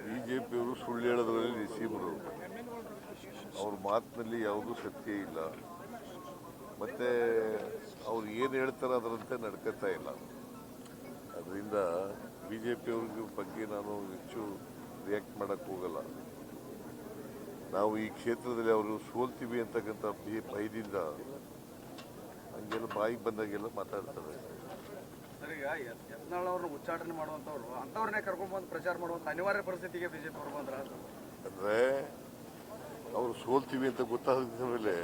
ಬಿಜೆಪಿಯವರು ಸುಳ್ಳು ಹೇಳೋದ್ರಲ್ಲಿ ನಿಸೀಬರು. ಅವ್ರ ಮಾತಿನಲ್ಲಿ ಯಾವುದೂ ಸತ್ಯ ಇಲ್ಲ, ಮತ್ತೆ ಅವ್ರು ಏನು ಹೇಳ್ತಾರೆ ಅದರಂತೆ ನಡ್ಕೊತಾ ಇಲ್ಲ. ಅದರಿಂದ ಬಿಜೆಪಿಯವ್ರ ಬಗ್ಗೆ ನಾನು ಹೆಚ್ಚು ರಿಯಾಕ್ಟ್ ಮಾಡೋಕ್ಕೆ ಹೋಗಲ್ಲ. ನಾವು ಈ ಕ್ಷೇತ್ರದಲ್ಲಿ ಅವರು ಸೋಲ್ತೀವಿ ಅಂತಕ್ಕಂಥ ಭಯದಿಂದ ಹಂಗೆಲ್ಲ ಬಾಯಿಗೆ ಬಂದಾಗೆಲ್ಲ ಮಾತಾಡ್ತಾರೆ. ಸರ್, ಈಗ ಯತ್ನಾಳ್ ಅವ್ರನ್ನ ಉಚ್ಚಾಟನೆ ಮಾಡುವಂಥವ್ರು ಅಂಥವ್ರನ್ನೇ ಕರ್ಕೊಂಡ್ಬಂದು ಪ್ರಚಾರ ಮಾಡುವಂಥ ಅನಿವಾರ್ಯ ಪರಿಸ್ಥಿತಿಗೆ ಬಿಜೆಪಿ ಅವರು ಬಂದ್ರ ಅಂದರೆ ಅವರು ಸೋಲ್ತೀವಿ ಅಂತ ಗೊತ್ತಾದ ಮೇಲೆ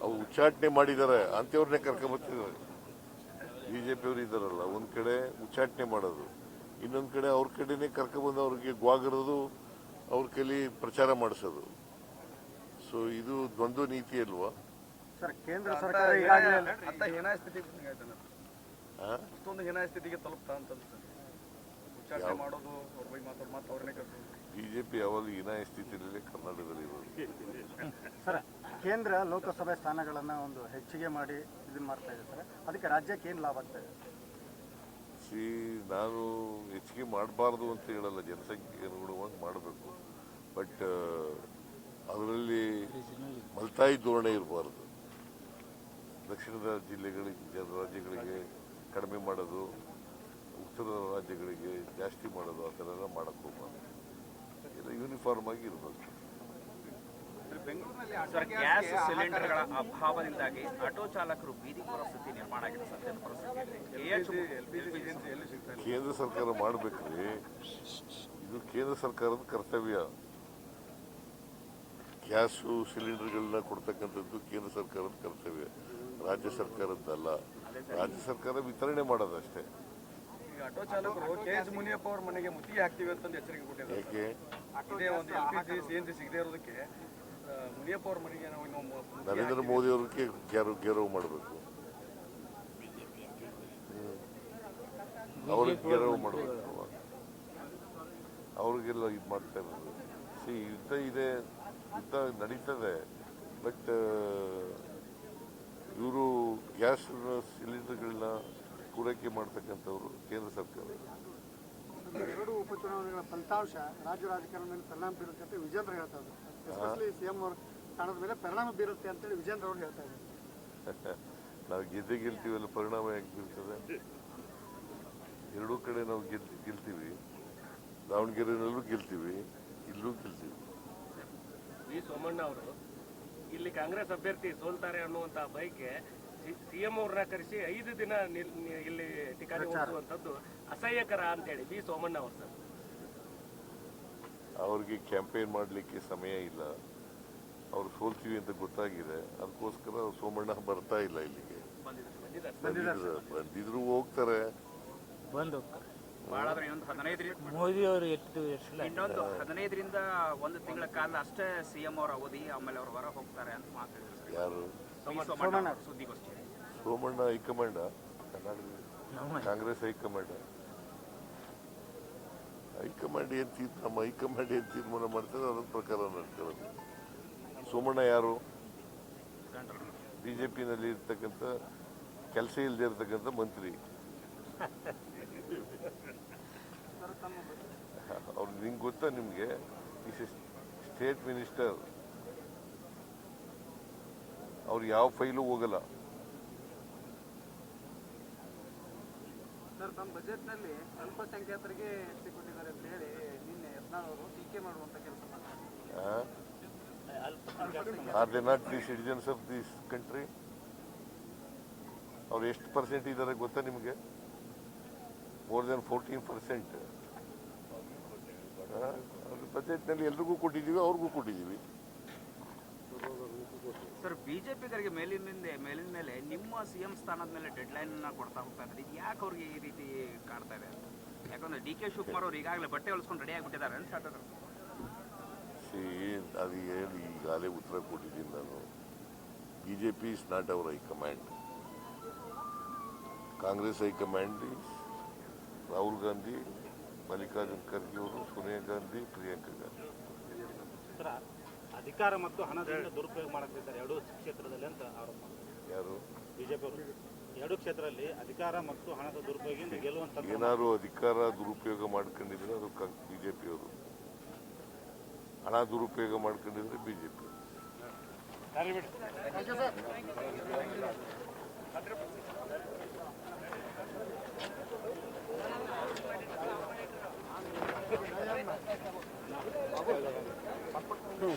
ಅವ್ರು ಉಚ್ಚಾಟನೆ ಮಾಡಿದ್ದಾರೆ ಅಂಥವ್ರನ್ನೇ ಕರ್ಕೊಂಬರ್ತಿದ್ದಾರೆ. ಬಿಜೆಪಿಯವರು ಇದ್ದಾರಲ್ಲ, ಒಂದು ಕಡೆ ಉಚ್ಚಾಟನೆ ಮಾಡೋದು, ಇನ್ನೊಂದು ಕಡೆ ಅವ್ರ ಕಡೆನೇ ಕರ್ಕೊಂಡ್ಬಂದು ಅವ್ರಿಗೆ ಗ್ವಾಗರೋದು, ಅವ್ರ ಕೈಲಿ ಪ್ರಚಾರ ಮಾಡಿಸೋದು. ಸೊ ಇದು ದ್ವಂದ್ವ ನೀತಿ ಅಲ್ವಾ? ಸರ್, ಕೇಂದ್ರ ಸರ್ಕಾರ ಹೀನಾಯ ಸ್ಥಿತಿಗೆ ಅಷ್ಟೊಂದು ಹೀನಾಯ ಸ್ಥಿತಿಗೆ ತಲುಪ್ತಾ ಅಂತ ಉಚ್ಚಾಟನೆ ಮಾಡೋದು, ಅವ್ರ ಬೈ ಮಾತಾಡೋ ಮಾತು ಅವ್ರನ್ನೇ ಕರ್ಕೊಂಡು ಬಿಜೆಪಿ ಯಾವಾಗ ಹೀನಾಯ ಸ್ಥಿತಿಯಲ್ಲಿ ಕರ್ನಾಟಕದಲ್ಲಿ ಇರೋದು. ಸರ್, ಕೇಂದ್ರ ಲೋಕಸಭೆ ಸ್ಥಾನಗಳನ್ನು ಒಂದು ಹೆಚ್ಚಿಗೆ ಮಾಡಿ ಇದನ್ನ ಮಾಡ್ತಾ ಇದೆ ಸರ್, ಅದಕ್ಕೆ ರಾಜ್ಯಕ್ಕೆ ಏನು ಲಾಭ ಆಗ್ತಾ ಇದೆ? ನಾನು ಹೆಚ್ಚಿಗೆ ಮಾಡಬಾರ್ದು ಅಂತ ಹೇಳಲ್ಲ, ಜನಸಂಖ್ಯೆಗೆ ಅನುಗುಣವಾಗಿ ಮಾಡಬೇಕು. ಬಟ್ ಅದರಲ್ಲಿ ಮಲ್ತಾಯಿ ಧೋರಣೆ ಇರಬಾರ್ದು. ದಕ್ಷಿಣದ ರಾಜ್ಯಗಳಿಗೆ ಕಡಿಮೆ ಮಾಡೋದು, ಉತ್ತರ ರಾಜ್ಯಗಳಿಗೆ ಜಾಸ್ತಿ ಮಾಡೋದು, ಆ ಥರ ಎಲ್ಲ ಮಾಡೋಕ್ಕೆ ಹೋಗ್ಬಾರ್ದು. ಎಲ್ಲ ಯೂನಿಫಾರ್ಮ್ ಆಗಿ ಇರಬೇಕು. ಸರ್, ಗ್ಯಾಸ್ ಸಿಲಿಂಡರ್ಗಳ ಅಭಾವದಿಂದಾಗಿ ಆಟೋ ಚಾಲಕರು ಬೀದಿ ಪರಿಸ್ಥಿತಿ ನಿರ್ಮಾಣ ಆಗಿದೆ. ಸದ್ಯದ ಪರಿಸ್ಥಿತಿಯಲ್ಲಿ ಕೇಂದ್ರ ಸರ್ಕಾರ ಮಾಡಬೇಕ್ರಿ, ಇದು ಕೇಂದ್ರ ಸರ್ಕಾರದ ಕರ್ತವ್ಯ. ಗ್ಯಾಸು ಸಿಲಿಂಡರ್ಗಳನ್ನ ಕೊಡ್ತಕ್ಕಂಥದ್ದು ಕೇಂದ್ರ ಸರ್ಕಾರದ ಕರ್ತವ್ಯ, ರಾಜ್ಯ ಸರ್ಕಾರದ್ದಲ್ಲ. ರಾಜ್ಯ ಸರ್ಕಾರ ವಿತರಣೆ ಮಾಡೋದಷ್ಟೇ. ಆಟೋ ಚಾಲಕರು ಕೆ.ಎಚ್. ಮುನಿಯಪ್ಪ ಅವ್ರ ಮನೆಗೆ ಮುತ್ತಿಗೆ ಹಾಕ್ತೀವಿ ಅಂತ ಎಚ್ಚರಿಕೆ ಕೊಟ್ಟಿದ್ದಾರೆ. ಯಾಕೆ ಇದೇ ಒಂದು LPG CNG ಸಿಗದೇ ಇರೋದಕ್ಕೆ ಮುನಿಯಪ್ಪ ಅವ್ರ ಮನೆಗೆ ನರೇಂದ್ರ ಮೋದಿ ಅವ್ರಿಗೆ ಗೆರವು ಮಾಡಬೇಕು, ಅವ್ರಿಗೆ ಗೆರವು ಮಾಡಬೇಕು, ಅವ್ರಿಗೆಲ್ಲ ಇದು ಮಾಡ್ತಾ ಇರೋದು. ಯುದ್ಧ ಇದೆ, ಯುದ್ಧ ನಡೀತದೆ. ಬಟ್ ಇವರು ಗ್ಯಾಸ್ ಸಿಲಿಂಡರ್ಗಳನ್ನ ಪೂರೈಕೆ ಮಾಡ್ತಕ್ಕಂಥವ್ರು ಕೇಂದ್ರ ಸರ್ಕಾರ. ಎರಡು ಉಪಚುನಾವಣೆಗಳ ಫಲಿತಾಂಶ ರಾಜ್ಯ ರಾಜಕಾರಣದ ಮೇಲೆ ಪರಿಣಾಮ ಬೀರುತ್ತೆ ಅಂತ ವಿಜೇಂದ್ರ ಹೇಳ್ತಾ ಇದ್ದಾರೆ. ಎಸ್ಪೆಷಲಿ CM ಅವ್ರ ಸ್ಥಾನದ ಮೇಲೆ ಪರಿಣಾಮ ಬೀರುತ್ತೆ ಅಂತೇಳಿ ವಿಜೇಂದ್ರ ಅವರು ಹೇಳ್ತಾ ಇದ್ದಾರೆ. ನಾವು ಗೆಲ್ತೀವಲ್ಲ, ಪರಿಣಾಮ ಯಾಕೆ ಬೀಳ್ತದೆ? ಎರಡೂ ಕಡೆ ನಾವು ಗೆಲ್ತೀವಿ. ದಾವಣಗೆರೆನಲ್ಲೂ ಗೆಲ್ತೀವಿ, ಇಲ್ಲೂ ಗೆಲ್ತೀವಿ. ವಿ ಸೋಮಣ್ಣ ಅವರು ಇಲ್ಲಿ ಕಾಂಗ್ರೆಸ್ ಅಭ್ಯರ್ಥಿ ಸೋಲ್ತಾರೆ ಅನ್ನುವಂತ ಬೈಕ್ಗೆ CM ಅವ್ರನ್ನ ಕರೆಸಿ 5 ದಿನ ಇಲ್ಲಿ ಟಿಕಾಣಿ ಹೋಗುವಂತದ್ದು ಅಸಹ್ಯಕರ ಅಂತೇಳಿ ವಿ ಸೋಮಣ್ಣ ಅವರು. ಸರ್, ಅವ್ರಿಗೆ ಕ್ಯಾಂಪೇನ್ ಮಾಡಲಿಕ್ಕೆ ಸಮಯ ಇಲ್ಲ, ಅವ್ರು ಸೋಲ್ತೀವಿ ಅಂತ ಗೊತ್ತಾಗಿದೆ. ಅದಕ್ಕೋಸ್ಕರ ಸೋಮಣ್ಣ ಬರ್ತಾ ಇಲ್ಲ ಇಲ್ಲಿಗೆ. ಬಂದಿದ್ರು ಹೋಗ್ತಾರೆ, ಮೋದಿ ಅವರು ಇನ್ನೊಂದು 15ರಿಂದ 1 ತಿಂಗಳ ಕಾಲ ಅಷ್ಟೇ CM ಅವರ ಅವಧಿ, ಆಮೇಲೆ ಅವರು ಹೊರ ಹೋಗ್ತಾರೆ ಅಂತ ಮಾತಾಡಿದ್ರು. ಯಾರು? ಸುದ್ದಿಗೋಷ್ಠಿ. ಸೋಮಣ್ಣ ಹೈಕಮಾಂಡ್, ಕಾಂಗ್ರೆಸ್ ಹೈಕಮಾಂಡ್ ನಮ್ಮ ಹೈಕಮಾಂಡ್ ಏನ್ ತೀರ್ಮಾನ ಮಾಡ್ತಾರೆ ಅದರ ಪ್ರಕಾರ ನಡ್ಕೊಳ್ಳೋದು. ಸೋಮಣ್ಣ ಯಾರು? ಬಿಜೆಪಿನಲ್ಲಿ ಇರ್ತಕ್ಕಂಥ ಕೆಲಸ ಇಲ್ಲದೆ ಇರ್ತಕ್ಕಂಥ ಮಂತ್ರಿ. ಅವ್ರು ನಿಂಗೆ ಗೊತ್ತಾ? ನಿಮಗೆ ಸ್ಟೇಟ್ ಮಿನಿಸ್ಟರ್, ಅವ್ರು ಯಾವ ಫೈಲು ಹೋಗಲ್ಲ. ಸರ್, ತಮ್ಮ ಬಜೆಟ್ನಲ್ಲಿ ಅಲ್ಪಸಂಖ್ಯಾತರಿಗೆ ಹೆಚ್ಚು ಕೊಟ್ಟಿದ್ದಾರೆ ಅಂತ ಹೇಳಿ ನಿನ್ನೆ ಯತ್ನಾಳ್ ಅವರು ಟೀಕೆ ಮಾಡುವಂತ ಕೆಲಸ ಮಾಡ್ತಾರೆ. Are they not the citizens of this country? ಅವ್ರು ಎಷ್ಟು % ಇದ್ದಾರೆ ಗೊತ್ತಾ ನಿಮಗೆ? More than 14%. ಬಜೆಟ್ನಲ್ಲಿ ಎಲ್ರಿಗೂ ಕೊಟ್ಟಿದ್ದೀವಿ, ಅವ್ರಿಗೂ ಕೊಟ್ಟಿದ್ದೀವಿ. ಸರ್, ಬಿಜೆಪಿಗರಿಗೆ ಮೇಲಿನ ಮೇಲೆ ನಿಮ್ಮ CM ಸ್ಥಾನದ ಮೇಲೆ ಡೆಡ್ಲೈನ್ ಕೊಡ್ತಾ ಹೋಗ್ತಾ ಇದ್ದಾರೆ. ಇದು ಯಾಕೆ ಅವ್ರಿಗೆ ಈ ರೀತಿ ಕಾಡ್ತಾ ಇದೆ? ಯಾಕಂದ್ರೆ DK ಶಿವಕುಮಾರ್ ಅವ್ರು ಈಗಾಗಲೇ ಬಟ್ಟೆ ಹೊಲಿಸ್ಕೊಂಡು ರೆಡಿ ಆಗಿಬಿಟ್ಟಿದ್ದಾರೆ ಅಂತ ಹೇಳ್ತಾರೆ. ಅದು ಹೇಳಿ ಈಗಾಗಲೇ ಉತ್ತರ ಕೊಟ್ಟಿದ್ದೀನಿ ನಾನು. BJP is not hour high command. Congress high command is Rahul Gandhi, Mallikarjun Kharge ಅವರು, ಸೋನಿಯಾ ಗಾಂಧಿ, ಪ್ರಿಯಾಂಕಾ ಗಾಂಧಿ. ಅಧಿಕಾರ ಮತ್ತು ಹಣದಿಂದ ದುರುಪಯೋಗ ಮಾಡುತ್ತಿದ್ದಾರೆ ಎರಡೂ ಕ್ಷೇತ್ರದಲ್ಲಿ ಅಂತ ಆರೋಪ. ಯಾರು? ಬಿಜೆಪಿ ಅವರು ಎರಡು ಕ್ಷೇತ್ರದಲ್ಲಿ ಅಧಿಕಾರ ಮತ್ತು ಹಣದ ದುರುಪಯೋಗದಿಂದ ಗೆಲ್ಲುವಂತ ಏನಾದ್ರು ಅಧಿಕಾರ ದುರುಪಯೋಗ ಮಾಡ್ಕೊಂಡಿದ್ರೆ ಅದು ಬಿಜೆಪಿಯವರು, ಹಣ ದುರುಪಯೋಗ ಮಾಡ್ಕೊಂಡಿದ್ರೆ ಬಿಜೆಪಿ.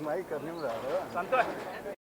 ಮೈಕ್ ನಿಮ್ದು ಸಂತೋಷ್